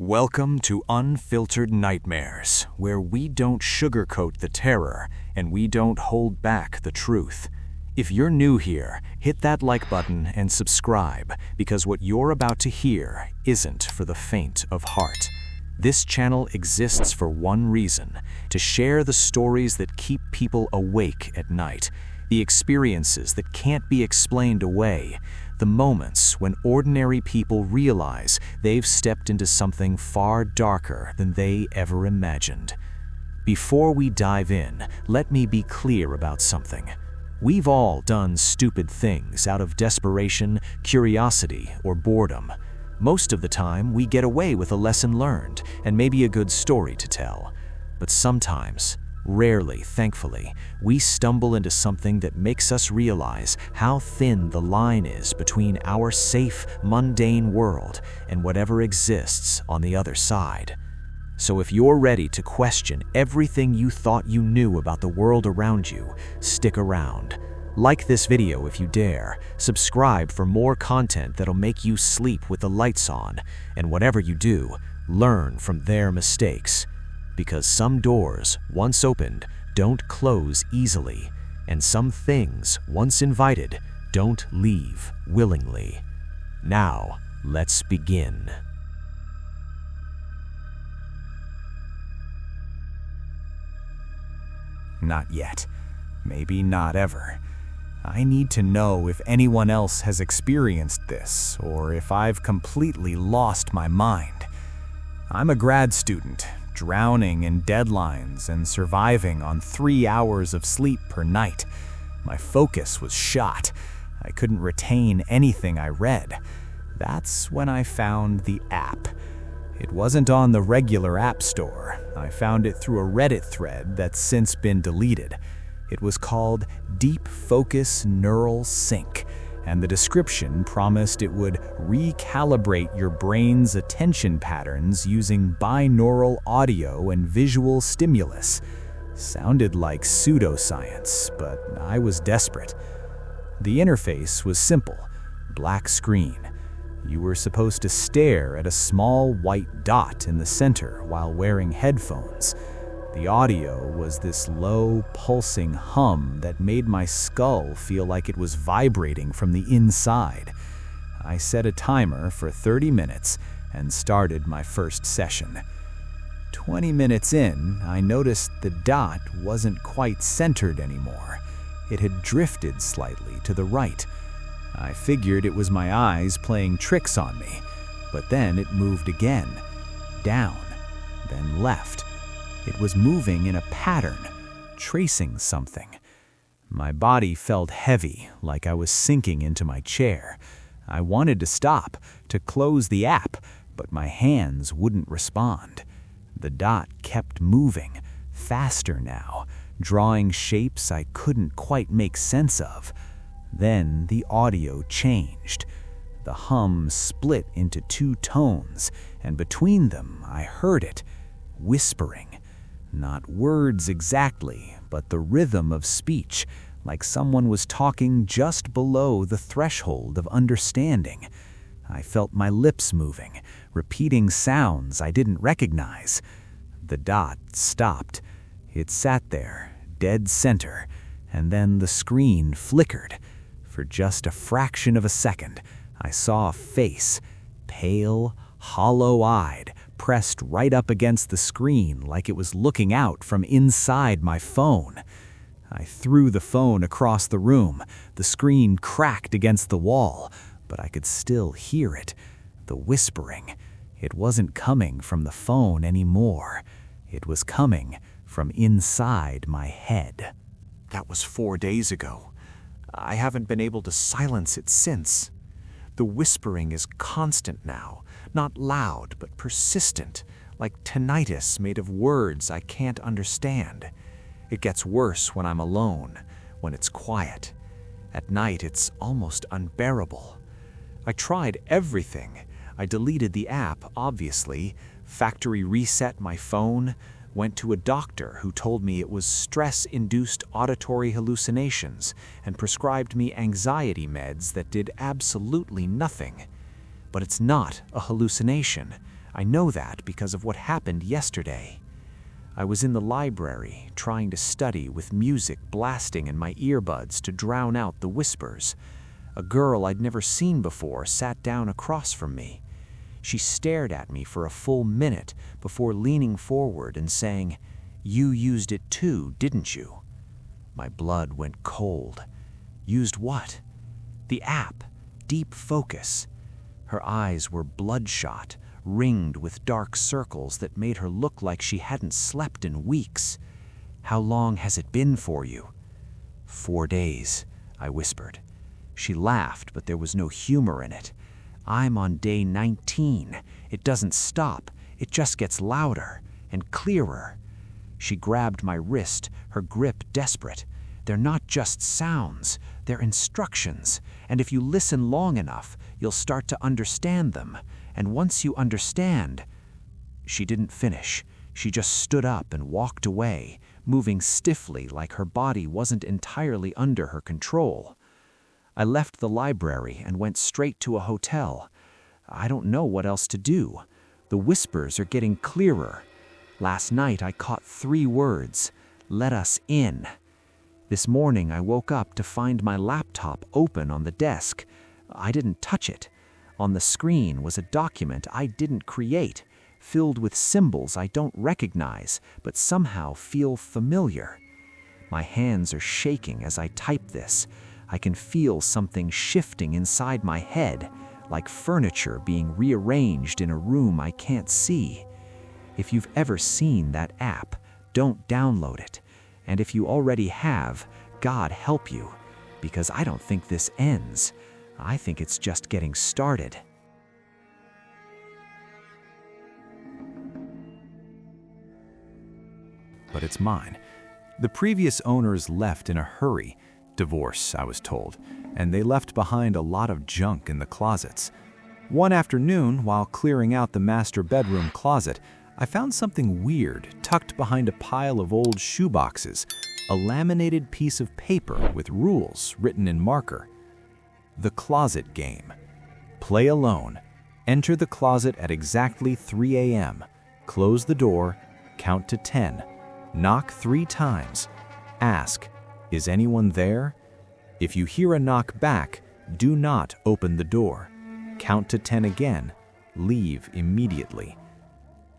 Welcome to Unfiltered Nightmares, where we don't sugarcoat the terror and we don't hold back the truth. If you're new here, hit that like button and subscribe, because what you're about to hear isn't for the faint of heart. This channel exists for one reason: to share the stories that keep people awake at night, the experiences that can't be explained away, the moments when ordinary people realize they've stepped into something far darker than they ever imagined. Before we dive in, let me be clear about something. We've all done stupid things out of desperation, curiosity, or boredom. Most of the time, we get away with a lesson learned and maybe a good story to tell. But sometimes, rarely, thankfully, we stumble into something that makes us realize how thin the line is between our safe, mundane world and whatever exists on the other side. So if you're ready to question everything you thought you knew about the world around you, stick around. Like this video if you dare, subscribe for more content that'll make you sleep with the lights on, and whatever you do, learn from their mistakes. Because some doors, once opened, don't close easily, and some things, once invited, don't leave willingly. Now, let's begin. Not yet. Maybe not ever. I need to know if anyone else has experienced this, or if I've completely lost my mind. I'm a grad student, drowning in deadlines and surviving on 3 hours of sleep per night. My focus was shot. I couldn't retain anything I read. That's when I found the app. It wasn't on the regular app store. I found it through a Reddit thread that's since been deleted. It was called Deep Focus Neural Sync, and the description promised it would recalibrate your brain's attention patterns using binaural audio and visual stimulus. Sounded like pseudoscience, but I was desperate. The interface was simple: black screen. You were supposed to stare at a small white dot in the center while wearing headphones. The audio was this low, pulsing hum that made my skull feel like it was vibrating from the inside. I set a timer for 30 minutes and started my first session. 20 minutes in, I noticed the dot wasn't quite centered anymore. It had drifted slightly to the right. I figured it was my eyes playing tricks on me, but then it moved again, down, then left. It was moving in a pattern, tracing something. My body felt heavy, like I was sinking into my chair. I wanted to stop, to close the app, but my hands wouldn't respond. The dot kept moving, faster now, drawing shapes I couldn't quite make sense of. Then the audio changed. The hum split into 2 tones, and between them I heard it, whispering. Not words exactly, but the rhythm of speech, like someone was talking just below the threshold of understanding. I felt my lips moving, repeating sounds I didn't recognize. The dot stopped. It sat there, dead center, and then the screen flickered. For just a fraction of a second, I saw a face, pale, hollow-eyed, pressed right up against the screen like it was looking out from inside my phone. I threw the phone across the room. The screen cracked against the wall, but I could still hear it. The whispering. It wasn't coming from the phone anymore. It was coming from inside my head. That was 4 days ago. I haven't been able to silence it since. The whispering is constant now, not loud but persistent, like tinnitus made of words I can't understand. It gets worse when I'm alone, when it's quiet. At night, it's almost unbearable. I tried everything. I deleted the app, obviously, factory reset my phone, went to a doctor who told me it was stress-induced auditory hallucinations and prescribed me anxiety meds that did absolutely nothing. But it's not a hallucination. I know that because of what happened yesterday. I was in the library, trying to study with music blasting in my earbuds to drown out the whispers. A girl I'd never seen before sat down across from me. She stared at me for a full minute before leaning forward and saying, "You used it too, didn't you?" My blood went cold. Used what? The app, Deep Focus. Her eyes were bloodshot, ringed with dark circles that made her look like she hadn't slept in weeks. "How long has it been for you?" "4 days," I whispered. She laughed, but there was no humor in it. "I'm on day 19. It doesn't stop. It just gets louder and clearer." She grabbed my wrist, her grip desperate. "They're not just sounds, they're instructions, and if you listen long enough, you'll start to understand them. And once you understand—" She didn't finish. She just stood up and walked away, moving stiffly like her body wasn't entirely under her control. I left the library and went straight to a hotel. I don't know what else to do. The whispers are getting clearer. Last night I caught 3 words: "Let us in." This morning I woke up to find my laptop open on the desk. I didn't touch it. On the screen was a document I didn't create, filled with symbols I don't recognize, but somehow feel familiar. My hands are shaking as I type this. I can feel something shifting inside my head, like furniture being rearranged in a room I can't see. If you've ever seen that app, don't download it. And if you already have, God help you, because I don't think this ends. I think it's just getting started. But it's mine. The previous owners left in a hurry. Divorce, I was told, and they left behind a lot of junk in the closets. One afternoon, while clearing out the master bedroom closet, I found something weird tucked behind a pile of old shoeboxes, a laminated piece of paper with rules written in marker. The closet game. Play alone. Enter the closet at exactly 3 a.m. Close the door, count to 10. Knock 3 times. Ask, "Is anyone there?" If you hear a knock back, do not open the door. Count to 10 again. Leave immediately.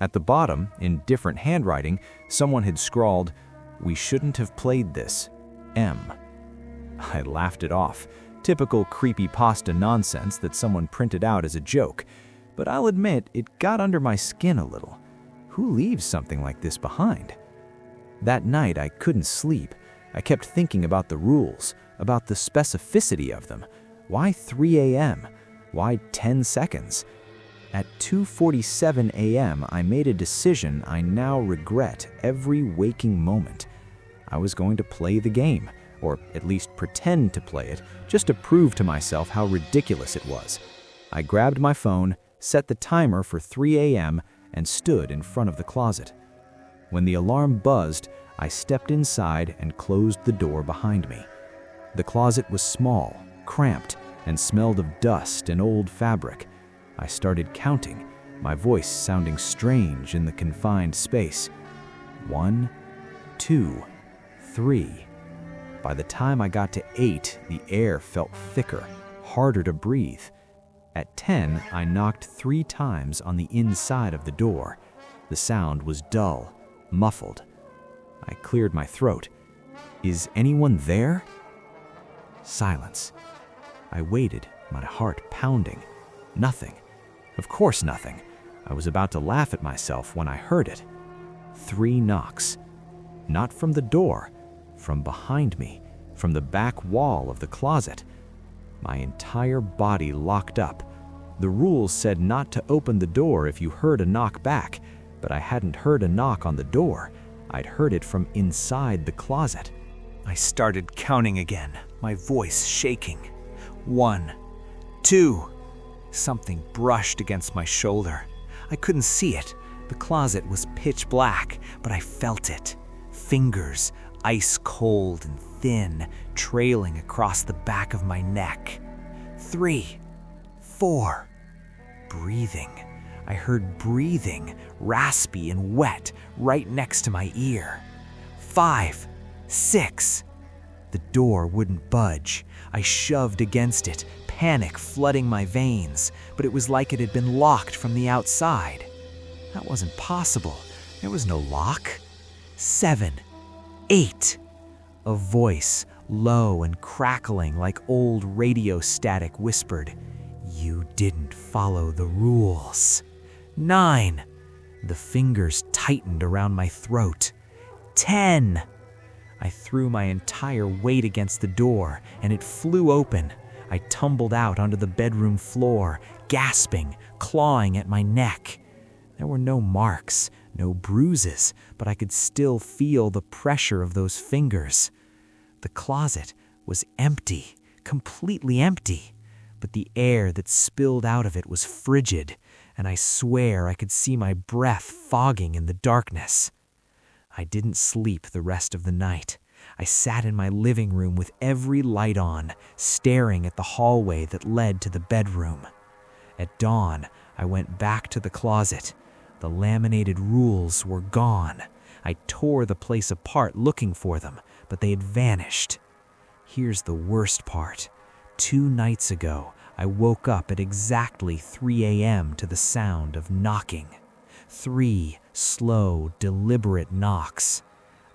At the bottom, in different handwriting, someone had scrawled, "We shouldn't have played this. M." I laughed it off. Typical creepypasta nonsense that someone printed out as a joke. But I'll admit, it got under my skin a little. Who leaves something like this behind? That night, I couldn't sleep. I kept thinking about the rules, about the specificity of them. Why 3 a.m.? Why 10 seconds? At 2:47 a.m., I made a decision I now regret every waking moment. I was going to play the game, or at least pretend to play it, just to prove to myself how ridiculous it was. I grabbed my phone, set the timer for 3 a.m., and stood in front of the closet. When the alarm buzzed, I stepped inside and closed the door behind me. The closet was small, cramped, and smelled of dust and old fabric. I started counting, my voice sounding strange in the confined space. 1, 2, 3. By the time I got to 8, the air felt thicker, harder to breathe. At 10, I knocked 3 times on the inside of the door. The sound was dull, muffled. I cleared my throat. "Is anyone there?" Silence. I waited, my heart pounding. Nothing. Of course nothing. I was about to laugh at myself when I heard it. 3 knocks. Not from the door, from behind me, from the back wall of the closet. My entire body locked up. The rules said not to open the door if you heard a knock back, but I hadn't heard a knock on the door. I'd heard it from inside the closet. I started counting again, my voice shaking. 1, 2. Something brushed against my shoulder. I couldn't see it. The closet was pitch black, but I felt it. Fingers, ice cold and thin, trailing across the back of my neck. 3, 4. Breathing. I heard breathing, raspy and wet, right next to my ear. 5, 6. The door wouldn't budge. I shoved against it, panic flooding my veins, but it was like it had been locked from the outside. That wasn't possible. There was no lock. 7, 8. A voice, low and crackling like old radio static, whispered, "You didn't follow the rules." 9. The fingers tightened around my throat. 10. I threw my entire weight against the door, and it flew open. I tumbled out onto the bedroom floor, gasping, clawing at my neck. There were no marks, no bruises, but I could still feel the pressure of those fingers. The closet was empty, completely empty, but the air that spilled out of it was frigid, and I swear I could see my breath fogging in the darkness. I didn't sleep the rest of the night. I sat in my living room with every light on, staring at the hallway that led to the bedroom. At dawn, I went back to the closet. The laminated rules were gone. I tore the place apart looking for them, but they had vanished. Here's the worst part. 2 nights ago, I woke up at exactly 3 a.m. to the sound of knocking. 3 slow, deliberate knocks.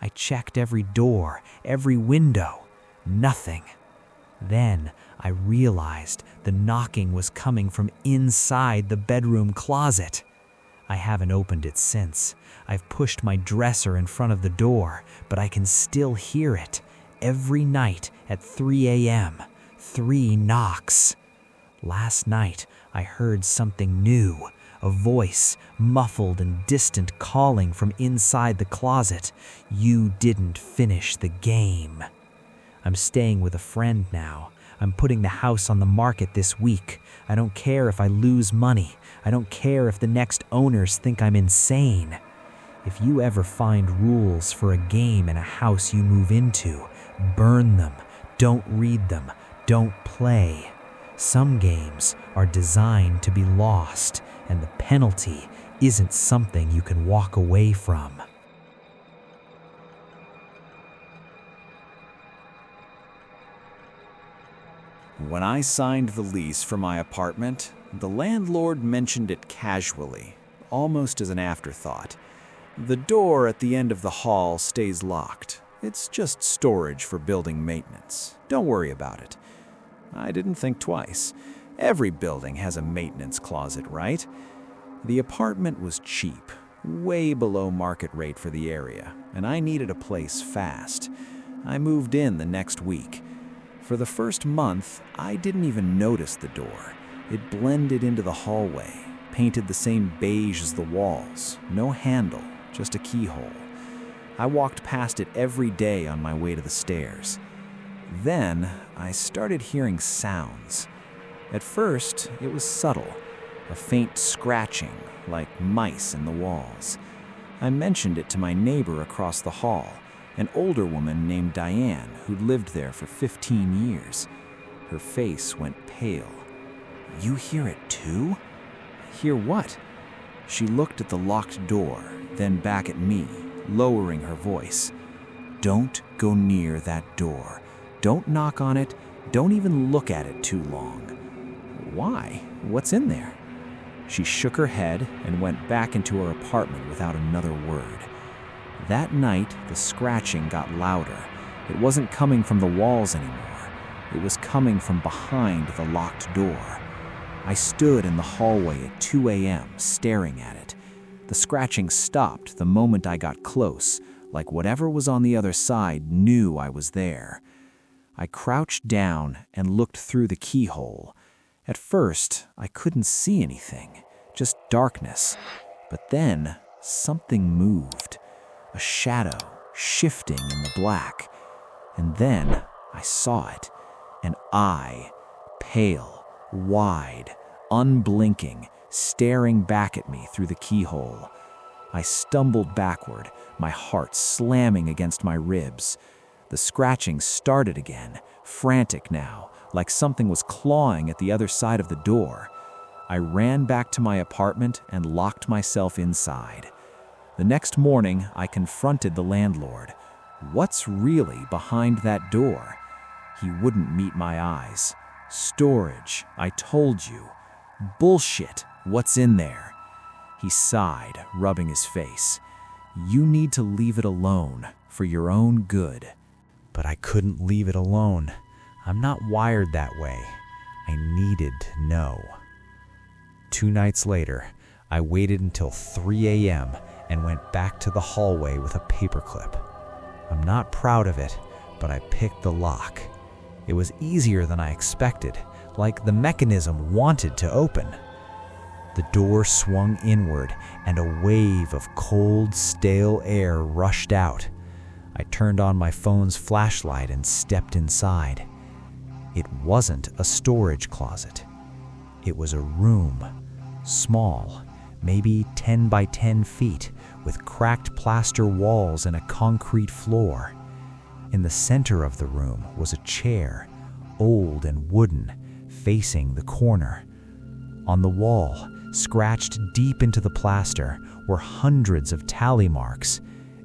I checked every door, every window. Nothing. Then I realized the knocking was coming from inside the bedroom closet. I haven't opened it since. I've pushed my dresser in front of the door, but I can still hear it. Every night at 3 a.m., 3 knocks. Last night, I heard something new. A voice, muffled and distant, calling from inside the closet. "You didn't finish the game." I'm staying with a friend now. I'm putting the house on the market this week. I don't care if I lose money. I don't care if the next owners think I'm insane. If you ever find rules for a game in a house you move into, burn them. Don't read them. Don't play. Some games are designed to be lost, and the penalty isn't something you can walk away from. When I signed the lease for my apartment, the landlord mentioned it casually, almost as an afterthought. The door at the end of the hall stays locked. It's just storage for building maintenance. Don't worry about it. I didn't think twice. Every building has a maintenance closet, right? The apartment was cheap, way below market rate for the area, and I needed a place fast. I moved in the next week. For the first month, I didn't even notice the door. It blended into the hallway, painted the same beige as the walls, no handle, just a keyhole. I walked past it every day on my way to the stairs. Then, I started hearing sounds. At first, it was subtle, a faint scratching, like mice in the walls. I mentioned it to my neighbor across the hall, an older woman named Diane who'd lived there for 15 years. Her face went pale. "You hear it too?" "Hear what?" She looked at the locked door, then back at me, lowering her voice. "Don't go near that door. Don't knock on it. Don't even look at it too long." "Why? What's in there?" She shook her head and went back into her apartment without another word. That night, the scratching got louder. It wasn't coming from the walls anymore. It was coming from behind the locked door. I stood in the hallway at 2 a.m. staring at it. The scratching stopped the moment I got close, like whatever was on the other side knew I was there. I crouched down and looked through the keyhole. At first, I couldn't see anything, just darkness. But then, something moved. A shadow shifting in the black. And then, I saw it. An eye, pale, wide, unblinking, staring back at me through the keyhole. I stumbled backward, my heart slamming against my ribs. The scratching started again, frantic now, like something was clawing at the other side of the door. I ran back to my apartment and locked myself inside. The next morning, I confronted the landlord. What's really behind that door? He wouldn't meet my eyes. Storage, I told you. Bullshit, what's in there? He sighed, rubbing his face. You need to leave it alone, for your own good. But I couldn't leave it alone. I'm not wired that way. I needed to know. 2 nights later, I waited until 3 a.m. and went back to the hallway with a paperclip. I'm not proud of it, but I picked the lock. It was easier than I expected, like the mechanism wanted to open. The door swung inward, and a wave of cold, stale air rushed out. I turned on my phone's flashlight and stepped inside. It wasn't a storage closet. It was a room, small, maybe 10 by 10 feet, with cracked plaster walls and a concrete floor. In the center of the room was a chair, old and wooden, facing the corner. On the wall, scratched deep into the plaster, were hundreds of tally marks,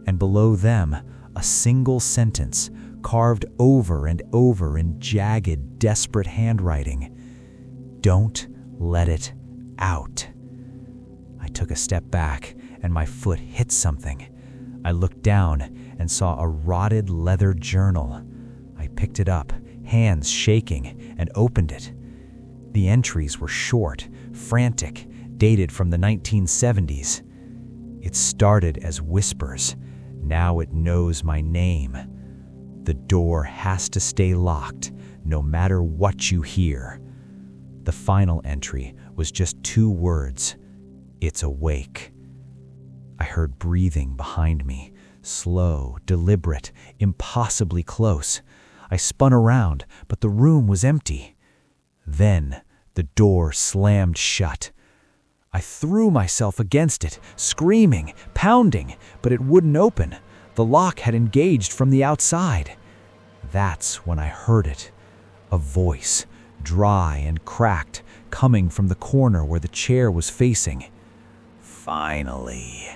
and below them, a single sentence carved over and over in jagged, desperate handwriting. Don't let it out. I took a step back, and my foot hit something. I looked down and saw a rotted leather journal. I picked it up, hands shaking, and opened it. The entries were short, frantic, dated from the 1970s. It started as whispers. Now it knows my name. The door has to stay locked, no matter what you hear. The final entry was just 2 words. It's awake. I heard breathing behind me, slow, deliberate, impossibly close. I spun around, but the room was empty. Then the door slammed shut. I threw myself against it, screaming, pounding, but it wouldn't open. The lock had engaged from the outside. That's when I heard it. A voice, dry and cracked, coming from the corner where the chair was facing. Finally,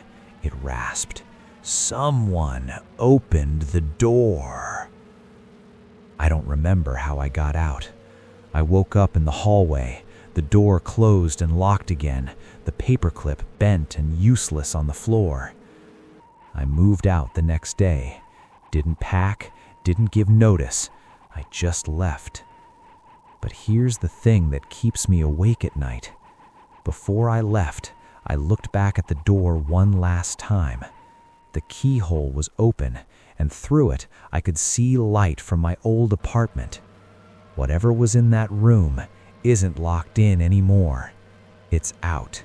it rasped. Someone opened the door. I don't remember how I got out. I woke up in the hallway. The door closed and locked again, the paperclip bent and useless on the floor. I moved out the next day. Didn't pack, didn't give notice. I just left. But here's the thing that keeps me awake at night. Before I left, I looked back at the door one last time. The keyhole was open, and through it I could see light from my old apartment. Whatever was in that room isn't locked in anymore. It's out,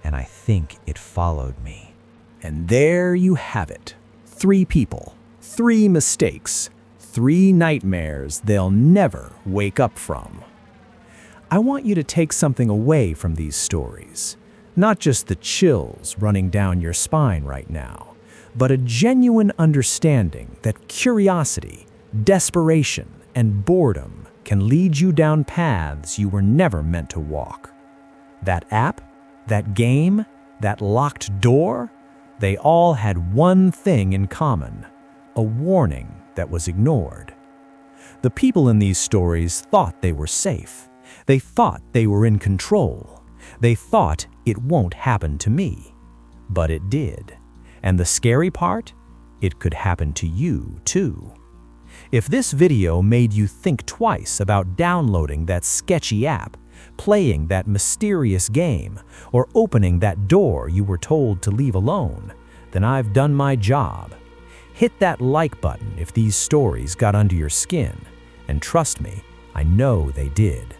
and I think it followed me. And there you have it. 3 people, 3 mistakes, 3 nightmares they'll never wake up from. I want you to take something away from these stories. Not just the chills running down your spine right now, but a genuine understanding that curiosity, desperation, and boredom can lead you down paths you were never meant to walk. That app, that game, that locked door, they all had one thing in common: a warning that was ignored. The people in these stories thought they were safe. They thought they were in control. They thought it won't happen to me. But it did. And the scary part? It could happen to you too. If this video made you think twice about downloading that sketchy app, playing that mysterious game, or opening that door you were told to leave alone, then I've done my job. Hit that like button if these stories got under your skin, and trust me, I know they did.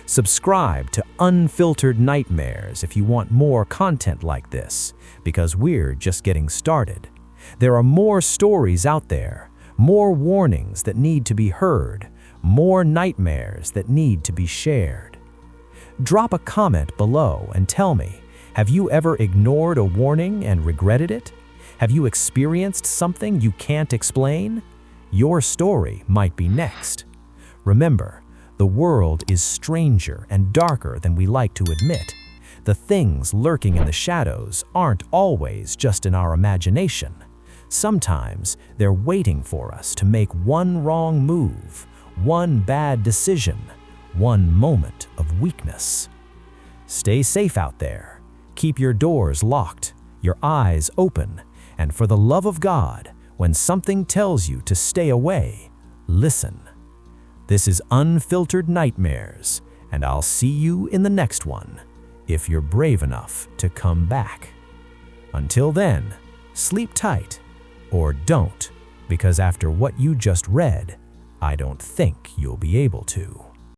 Subscribe to Unfiltered Nightmares if you want more content like this, because we're just getting started. There are more stories out there, more warnings that need to be heard, more nightmares that need to be shared. Drop a comment below and tell me, have you ever ignored a warning and regretted it? Have you experienced something you can't explain? Your story might be next. Remember, The world is stranger and darker than we like to admit. The things lurking in the shadows aren't always just in our imagination. Sometimes they're waiting for us to make one wrong move, one bad decision, one moment of weakness. Stay safe out there. Keep your doors locked, your eyes open, and for the love of God, when something tells you to stay away, listen. This is Unfiltered Nightmares, and I'll see you in the next one, if you're brave enough to come back. Until then, sleep tight, or don't, because after what you just read, I don't think you'll be able to.